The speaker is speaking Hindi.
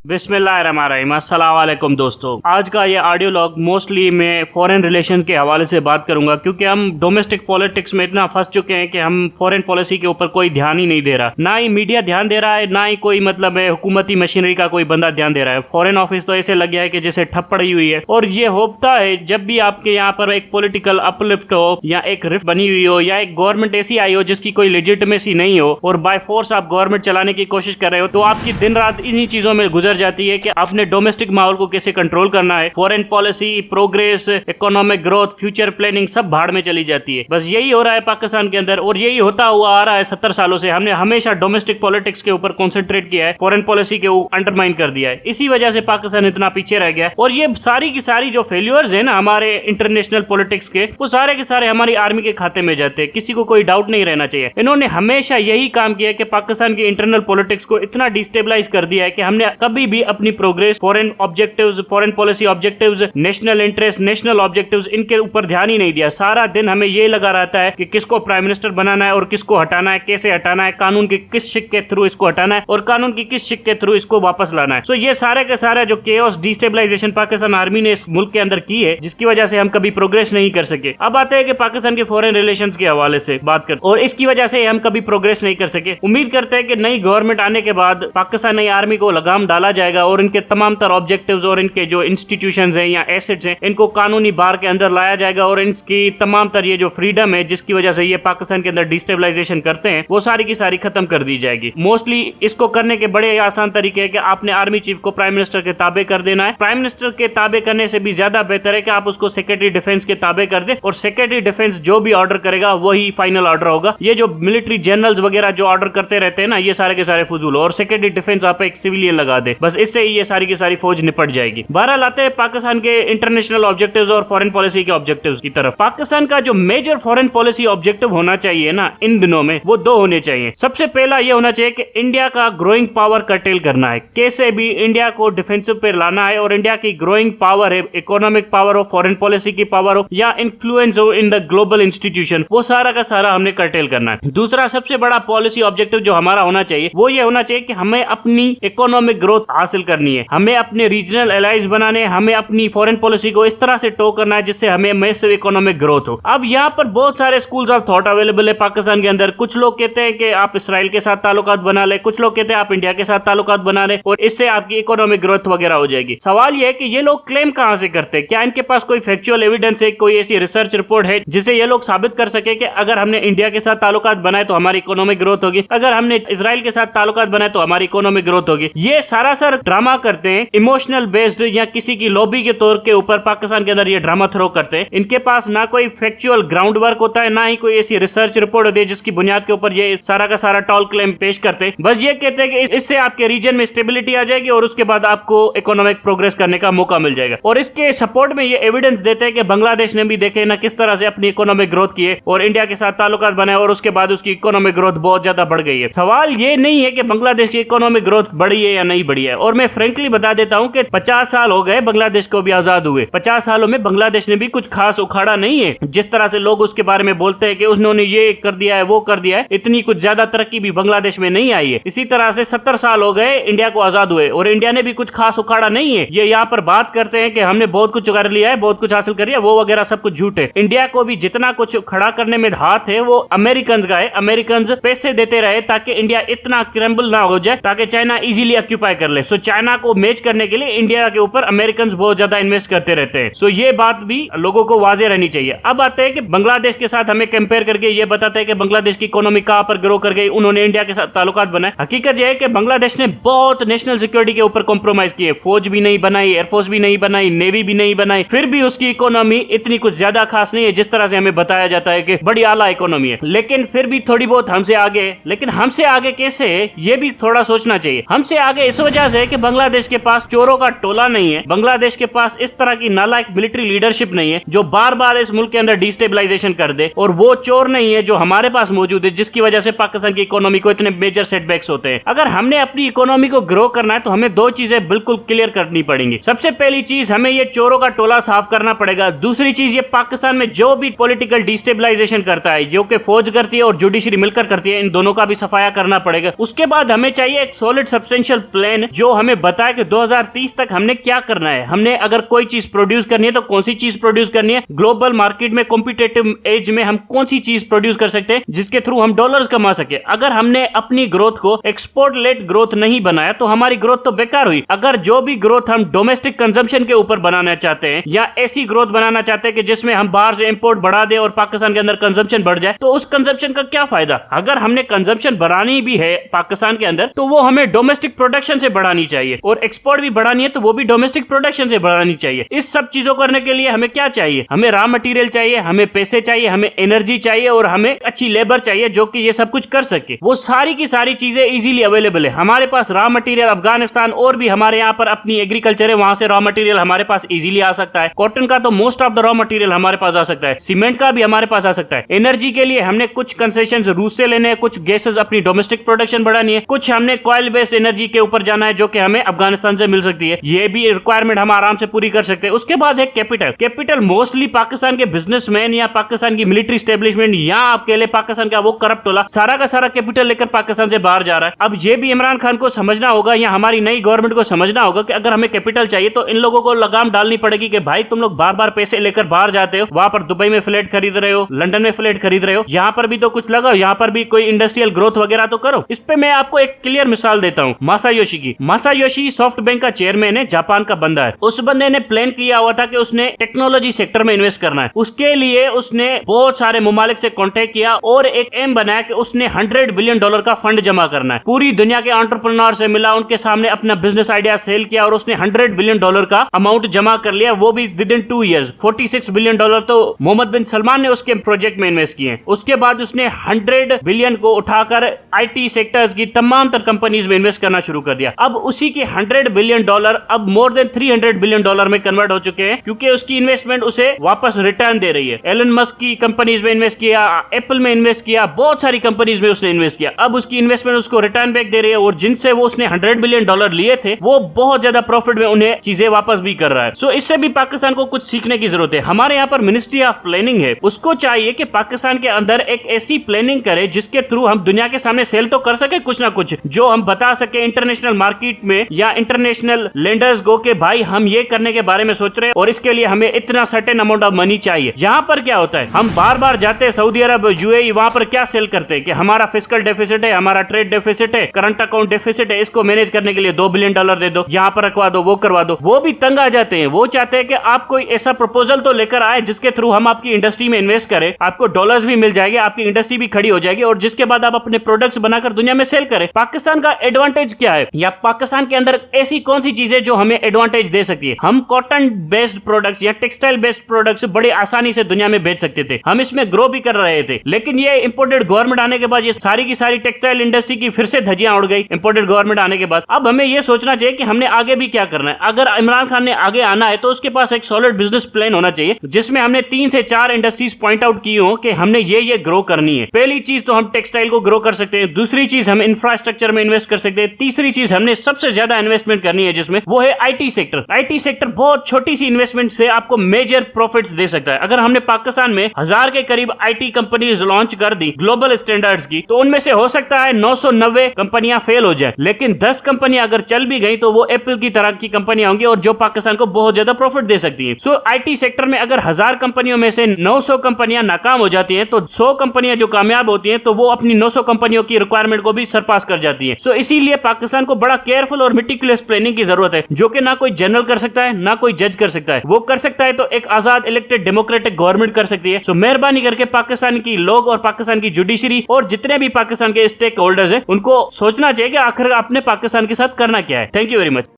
बिस्मिल्लाहिर्रहमानिर्रहीम। अस्सलाम वालेकुम दोस्तों, आज का ये ऑडियो लॉग मोस्टली मैं फॉरेन रिलेशन के हवाले से बात करूंगा, क्योंकि हम डोमेस्टिक पॉलिटिक्स में इतना फंस चुके हैं कि हम फॉरेन पॉलिसी के ऊपर कोई ध्यान ही नहीं दे रहा। ना ही मीडिया ध्यान दे रहा है, ना ही कोई मतलब है हुकूमती मशीनरी का कोई बंदा ध्यान दे रहा है। फॉरेन ऑफिस तो ऐसे लग गया है कि जैसे ठप पड़ी हुई है। और ये होता है जब भी आपके यहाँ पर एक पॉलिटिकल अपलिफ्ट हो या एक रिफ्ट बनी हुई हो या एक गवर्नमेंट ऐसी आई हो जिसकी कोई लेजिटिमेसी नहीं हो और बाय फोर्स आप गवर्नमेंट चलाने की कोशिश कर रहे हो, तो आपकी दिन रात इन्हीं चीजों में गुजर जाती है कि आपने डोमेस्टिक माहौल को कैसे कंट्रोल करना है। Foreign policy, progress, economic growth, future planning सब भाड़ में चली जाती है। बस यही हो रहा है पाकिस्तान के अंदर और यही होता हुआ आ रहा है 70 सालों से। हमने हमेशा डोमेस्टिक पॉलिटिक्स के ऊपर कॉन्सेंट्रेट किया है, फॉरेन पॉलिसी के अंडरमाइन कर दिया है। इसी वजह से पाकिस्तान इतना पीछे रह गया। और ये सारी की सारी जो फेल्यूर्स है ना हमारे इंटरनेशनल पॉलिटिक्स के, वो सारे के सारे हमारी आर्मी के खाते में जाते हैं। किसी को कोई डाउट नहीं रहना चाहिए। इन्होंने हमेशा यही काम किया कि पाकिस्तान की इंटरनल पॉलिटिक्स को इतना डिस्टेबलाइज कर दिया है कि हमने कभी भी अपनी progress, foreign objectives, foreign policy objectives, national interest, national objectives, इनके ऊपर ध्यान ही नहीं दिया। सारा दिन हमें ये लगा रहता है कि किसको प्राइम मिनिस्टर बनाना है और किसको हटाना है, कैसे हटाना है, कानून के किस शिक के थ्रू इसको हटाना है और कानून की किस शिक के थ्रू इसको वापस लाना है। सो ये सारे के सारे जो केओस, डिस्टेबलाइजेशन पाकिस्तान आर्मी ने इस मुल्क के अंदर की है, जिसकी वजह से हम कभी प्रोग्रेस नहीं कर सके। अब आते हैं कि पाकिस्तान के फॉरेन रिलेशंस के हवाले से बात कर, और इसकी वजह से हम कभी प्रोग्रेस नहीं कर सके। उम्मीद करते हैं कि नई गवर्नमेंट आने के बाद पाकिस्तानी आर्मी को लगाम डाला जाएगा और इनके तमाम तरह ऑब्जेक्टिव्स और इनके जो इंस्टीट्यूशंस हैं या एसेट्स हैं, इनको कानूनी बार के अंदर लाया जाएगा और इनकी तमाम तरह ये जो फ्रीडम है जिसकी वजह से ये पाकिस्तान के अंदर डिस्टेबलाइजेशन करते हैं, वो सारी की सारी खत्म कर दी जाएगी। मोस्टली इसको करने के बड़े आसान तरीके है कि आपने आर्मी चीफ को प्राइम मिनिस्टर के ताबे कर देना है। प्राइम मिनिस्टर के ताबे करने से भी ज्यादा बेहतर है कि आप उसको सेक्रेटरी डिफेंस के ताबे कर दे और सेक्रेटरी डिफेंस जो भी ऑर्डर करेगा वही फाइनल ऑर्डर होगा। ये जो मिलिट्री जनरल्स वगैरह जो ऑर्डर करते रहते हैं ना, ये सारे के सारे फजूल हो और सेक्रेटरी डिफेंस आप एक सिविलियन लगा दे, बस इससे ही ये सारी की सारी फौज निपट जाएगी। बहरहाल आते हैं पाकिस्तान के इंटरनेशनल ऑब्जेक्टिव्स और फॉरेन पॉलिसी के ऑब्जेक्टिव्स की तरफ। पाकिस्तान का जो मेजर फॉरेन पॉलिसी ऑब्जेक्टिव होना चाहिए ना इन दिनों में, वो दो होने चाहिए। सबसे पहला ये होना चाहिए कि इंडिया का ग्रोइंग पावर कर्टेल करना है, कैसे भी इंडिया को डिफेंसिव पे लाना है और इंडिया की ग्रोइंग पावर है, इकोनॉमिक पावर हो, फॉरेन पॉलिसी की पावर हो या इन्फ्लुएंस हो इन द ग्लोबल इंस्टीट्यूशन, वो सारा का सारा हमने कर्टेल करना है। दूसरा सबसे बड़ा पॉलिसी ऑब्जेक्टिव जो हमारा होना चाहिए वो ये होना चाहिए कि हमें अपनी इकोनॉमिक ग्रोथ हासिल करनी है, हमें अपने रीजनल एलाइज बनाने, हमें अपनी फॉरेन पॉलिसी को इस तरह से टो करना है जिससे हमें मैसिव इकोनॉमिक ग्रोथ हो। अब यहाँ पर बहुत सारे स्कूल्स ऑफ थॉट अवेलेबल है पाकिस्तान के अंदर। कुछ लोग कहते हैं कि आप इसराइल के साथ ताल्लुकात बना ले, कुछ लोग कहते हैं आप इंडिया के साथ ताल्लुकात बना ले और इससे आपकी इकोनॉमिक ग्रोथ वगैरह हो जाएगी। सवाल यह है कि ये लोग क्लेम कहां से करते हैं? क्या इनके पास कोई फैक्चुअल एविडेंस है, कोई ऐसी रिसर्च रिपोर्ट है जिसे ये लोग साबित कर सके कि अगर हमने इंडिया के साथ ताल्लुकात बनाए तो हमारी इकोनॉमिक ग्रोथ होगी, अगर हमने इसराइल के साथ ताल्लुकात बनाए तो हमारी इकोनॉमिक ग्रोथ होगी? ये सारा सर ड्रामा करते हैं, इमोशनल बेस्ड या किसी की लॉबी के तौर के ऊपर पाकिस्तान के अंदर ये ड्रामा थ्रो करते हैं। इनके पास ना कोई फैक्चुअल ग्राउंड वर्क होता है, ना ही कोई ऐसी रिसर्च रिपोर्ट होती है जिसकी बुनियाद के ऊपर ये सारा का सारा टॉल क्लेम पेश करते हैं। बस ये कहते हैं कि इससे आपके रीजन में स्टेबिलिटी आ जाएगी और उसके बाद आपको इकोनॉमिक प्रोग्रेस करने का मौका मिल जाएगा। और इसके सपोर्ट में ये एविडेंस देते हैं कि बांग्लादेश ने भी देखे ना किस तरह से अपनी इकोनॉमिक ग्रोथ की है और इंडिया के साथ ताल्लुकात बनाए और उसके बाद उसकी इकोनॉमिक ग्रोथ बहुत ज्यादा बढ़ गई है। सवाल ये नहीं है कि बांग्लादेश की इकोनॉमिक ग्रोथ बढ़ी है या नहीं बढ़ी है। और मैं फ्रेंकली बता देता हूं कि 50 साल हो गए बांग्लादेश को भी आजाद हुए। 50 सालों में बांग्लादेश ने भी कुछ खास उखाड़ा नहीं है। जिस तरह से लोग उसके बारे में बोलते हैं कि उन्होंने ये कर दिया है, वो कर दिया है, इतनी कुछ ज्यादा तरक्की भी बांग्लादेश में नहीं आई है। इसी तरह से 70 साल हो गए इंडिया को आजाद हुए और इंडिया ने भी कुछ खास उखाड़ा नहीं है। ये यहाँ पर बात करते हैं कि हमने बहुत कुछ कर लिया है, बहुत कुछ हासिल कर लिया, वो वगैरह सब कुछ झूठ है। इंडिया को भी जितना कुछ खड़ा करने में हाथ है वो अमेरिकन का है। अमेरिकन पैसे देते रहे ताकि इंडिया इतना क्रैम्बल ना हो जाए, ताकि चाइना इजीली ऑक्यूपाई कर ले। सो चाइना को मैच करने के लिए इंडिया के ऊपर अमेरिकन बहुत ज्यादा इन्वेस्ट करते रहते हैं। सो ये बात भी लोगों को वाजे रहनी चाहिए। अब आते हैं कि बांग्लादेश के साथ हमें कंपेयर करके ये बताते हैं कि बांग्लादेश की इकोनॉमी कहां पर ग्रो कर गई, उन्होंने इंडिया के साथ ताल्लुकात बनाए। हकीकत यह है कि बांग्लादेश ने बहुत नेशनल सिक्योरिटी के ऊपर कॉम्प्रोमाइज किए, फौज भी नहीं बनाई, एयरफोर्स भी नहीं बनाई, नेवी भी नहीं बनाई, फिर भी उसकी इकोनॉमी इतनी कुछ ज्यादा खास नहीं है जिस तरह से हमें बताया जाता है कि बड़ी आला इकोनॉमी है। लेकिन फिर भी थोड़ी बहुत हमसे आगे है। लेकिन हमसे आगे कैसे है ये भी थोड़ा सोचना चाहिए। हमसे आगे इस वजह से कि बांग्लादेश के पास चोरों का टोला नहीं है, बांग्लादेश के पास इस तरह की नालायक मिलिट्री लीडरशिप नहीं है जो बार बार इस मुल्क के अंदर डिस्टेबलाइजेशन कर दे, और वो चोर नहीं है जो हमारे पास मौजूद है जिसकी वजह से पाकिस्तान की इकोनॉमी को इतने मेजर सेटबैक्स होते हैं। अगर हमने अपनी इकोनॉमी को ग्रो करना है तो हमें दो चीजें बिल्कुल क्लियर करनी पड़ेंगी। सबसे पहली चीज, हमें ये चोरों का टोला साफ करना पड़ेगा। दूसरी चीज, ये पाकिस्तान में जो भी पॉलिटिकल डिस्टेबलाइजेशन करता है, जो कि फौज करती है और जुडिशरी मिलकर करती है, इन दोनों का भी सफाया करना पड़ेगा। उसके बाद हमें चाहिए एक सॉलिड सब्सटेंशियल प्लान जो हमें बताए कि 2030 तक हमने क्या करना है। हमने अगर कोई चीज प्रोड्यूस करनी है तो कौन सी चीज प्रोड्यूस करनी है, ग्लोबल मार्केट में कॉम्पिटिटिव एज में हम कौन सी चीज प्रोड्यूस कर सकते हैं जिसके थ्रू हम डॉलर्स कमा सके। अगर हमने अपनी ग्रोथ को एक्सपोर्ट लेड ग्रोथ नहीं बनाया तो हमारी ग्रोथ तो बेकार हुई। अगर जो भी ग्रोथ हम डोमेस्टिक कंजम्पशन के ऊपर बनाना चाहते हैं या ऐसी ग्रोथ बनाना चाहते हैं कि जिसमें हम बाहर से इंपोर्ट बढ़ा दें और पाकिस्तान के अंदर कंजम्पशन बढ़ जाए, तो उस कंजम्पशन का क्या फायदा। अगर हमने कंजम्पशन बढ़ानी भी है पाकिस्तान के अंदर तो वो हमें डोमेस्टिक प्रोडक्शन से बढ़ानी चाहिए, और एक्सपोर्ट भी बढ़ानी है तो वो भी डोमेस्टिक प्रोडक्शन से बढ़ानी चाहिए। इस सब चीजों करने के लिए हमें क्या चाहिए, हमें रॉ मटेरियल चाहिए, हमें पैसे चाहिए, हमें एनर्जी चाहिए और हमें अच्छी लेबर चाहिए जो कि ये सब कुछ कर सके। वो सारी की सारी चीजें इजीली अवेलेबल है हमारे पास। रॉ मटेरियल अफगानिस्तान और भी हमारे यहाँ पर अपनी एग्रीकल्चर है, वहां से रॉ मटेरियल हमारे पास इजीली आ सकता है। कॉटन का तो most of the raw material हमारे पास आ सकता है, सीमेंट का भी हमारे पास आ सकता है। एनर्जी के लिए हमने कुछ कंसेशन रूस से लेने हैं, कुछ गैसेस अपनी डोमेस्टिक प्रोडक्शन बढ़ानी है, कुछ हमने कॉयल बेस्ड एनर्जी के ऊपर जाना है जो कि हमें अफगानिस्तान से मिल सकती है। ये भी रिक्वायरमेंट हम आराम से पूरी कर सकते हैं। उसके बाद है कैपिटल। कैपिटल मोस्टली पाकिस्तान के बिजनेसमैन या पाकिस्तान की मिलिट्री स्टेब्लिशमेंट या आपके लिए पाकिस्तान का वो करप्ट होला सारा का सारा कैपिटल लेकर पाकिस्तान से बाहर जा रहा है। अब ये भी इमरान खान को समझना होगा या हमारी नई गवर्नमेंट को समझना होगा कि अगर हमें कैपिटल चाहिए तो इन लोगों को लगाम डालनी पड़ेगी कि भाई तुम लोग बार बार पैसे लेकर बाहर जाते हो, वहां पर दुबई में फ्लैट खरीद रहे हो, लंदन में फ्लैट खरीद रहे हो, यहाँ पर भी तो कुछ लगाओ, यहाँ पर भी कोई इंडस्ट्रियल ग्रोथ वगैरह तो करो। इस पे मैं आपको एक क्लियर मिसाल देता हूँ मासायोशी की। मासायोशी सॉफ्ट बैंक का चेयरमैन है, जापान का बंदा है। उस बंदे ने प्लान किया हुआ था कि उसने टेक्नोलॉजी सेक्टर में इन्वेस्ट करना है। उसके लिए उसने बहुत सारे मुमालिक से कॉन्टेक्ट किया और एक एम बनाया कि उसने $100 बिलियन का फंड जमा करना है। पूरी दुनिया के एंटरप्रेन्योर से मिला, उनके सामने अपना बिजनेस आइडिया सेल किया और उसने $100 बिलियन का अमाउंट जमा कर लिया, वो भी विद इन 2 इयर्स। $46 बिलियन तो मोहम्मद बिन सलमान ने उसके प्रोजेक्ट में इन्वेस्ट किए। उसके बाद उसने 100 बिलियन को उठाकर आईटी सेक्टर्स की तमाम तर कंपनीज में इन्वेस्ट करना शुरू कर दिया। अब उसी के $100 बिलियन अब मोर देन $300 बिलियन में कन्वर्ट हो चुके हैं, क्योंकि उसकी इन्वेस्टमेंट उसे वापस रिटर्न दे रही है। एलन मस्क की कंपनीज में इन्वेस्ट किया, एप्पल में इन्वेस्ट किया, बहुत सारी कंपनीज में उसने इन्वेस्ट किया। अब उसकी इन्वेस्टमेंट उसको रिटर्न बैक दे रही है और जिनसे वो उसने $100 बिलियन लिए थे वो बहुत ज्यादा प्रॉफिट में उन्हें चीजें वापस भी कर रहा है। सो इससे भी पाकिस्तान को कुछ सीखने की जरूरत है। हमारे यहाँ पर मिनिस्ट्री ऑफ प्लानिंग है, उसको चाहिए कि पाकिस्तान के अंदर एक ऐसी प्लानिंग करे जिसके थ्रू हम दुनिया के सामने सेल तो कर सके कुछ ना कुछ, जो हम बता सके इंटरनेशनल मार्केट में या इंटरनेशनल लेंडर्स को कि भाई हम ये करने के बारे में सोच रहे हैं और इसके लिए हमें इतना सर्टेन अमाउंट ऑफ मनी चाहिए। यहाँ पर क्या होता है, हम बार बार जाते हैं सऊदी अरब, यूएई, वहां पर क्या सेल करते हैं कि हमारा फिस्कल डेफिसिट है, हमारा ट्रेड डेफिसिट है, करंट अकाउंट डेफिसिट है, इसको मैनेज करने के लिए $2 बिलियन दे दो, यहाँ पर रखवा दो, वो करवा दो। वो भी तंग आ जाते हैं। वो चाहते हैं कि आप कोई ऐसा प्रपोजल तो लेकर आए जिसके थ्रू हम आपकी इंडस्ट्री में इन्वेस्ट करें, आपको डॉलर्स भी मिल जाएंगे, आपकी इंडस्ट्री भी खड़ी हो जाएगी और जिसके बाद आप अपने प्रोडक्ट्स बनाकर दुनिया में सेल करें। पाकिस्तान का एडवांटेज क्या है या पाकिस्तान के अंदर ऐसी कौन सी चीजें जो हमें एडवांटेज दे सकती है। हम कॉटन बेस्ड प्रोडक्ट्स या टेक्सटाइल बेस्ड प्रोडक्ट्स बड़ी आसानी से दुनिया में बेच सकते थे, हम इसमें ग्रो भी कर रहे थे। लेकिन ये इंपोर्टेड गवर्नमेंट आने के बाद ये सारी की सारी टेक्सटाइल इंडस्ट्री की फिर से धज्जियां उड़ गई इंपोर्टेड गवर्नमेंट आने के बाद। अब हमें ये सोचना चाहिए कि हमने आगे भी क्या करना है। अगर इमरान खान ने आगे आना है तो उसके पास एक सॉलिड बिजनेस प्लान होना चाहिए जिसमें हमने 3 से 4 इंडस्ट्रीज पॉइंट आउट की हो कि हमने ये ग्रो करनी है। पहली चीज तो हम टेक्सटाइल को ग्रो कर सकते हैं, दूसरी चीज हम इंफ्रास्ट्रक्चर में इन्वेस्ट कर सकते हैं, तीसरी चीज हमने सबसे ज्यादा इन्वेस्टमेंट करनी है जिसमें वो है आईटी सेक्टर। आईटी सेक्टर बहुत छोटी सी इन्वेस्टमेंट से आपको मेजर प्रॉफिट्स दे सकता है। अगर हमने पाकिस्तान में 1000 के करीब आईटी कंपनीज लॉन्च कर दी ग्लोबल स्टैंडर्ड्स की, तो उनमें से हो सकता है 990 कंपनियां फेल हो जाए, लेकिन 10 कंपनियां अगर चल भी गई तो वो एप्पल की तरह की कंपनियां होंगी और जो पाकिस्तान को बहुत ज्यादा प्रॉफिट दे सकती है। सो आईटी सेक्टर में अगर 1000 कंपनियों में से 900 कंपनियां नाकाम हो जाती हैं तो 100 कंपनियां जो कामयाब होती हैं तो वो अपनी 900 कंपनियों की रिक्वायरमेंट को भी सरपास कर जाती हैं। सो इसीलिए पाकिस्तान को बड़ा केयरफुल और मेटिकुलस प्लानिंग की जरूरत है, जो कि ना कोई जनरल कर सकता है ना कोई जज कर सकता है। वो कर सकता है तो एक आजाद इलेक्टेड डेमोक्रेटिक गवर्नमेंट कर सकती है। सो मेहरबानी करके पाकिस्तान की लोग और पाकिस्तान की जुडिशरी और जितने भी पाकिस्तान के स्टेक होल्डर्स हैं उनको सोचना चाहिए कि आखिर अपने पाकिस्तान के साथ करना क्या है। Thank you very much.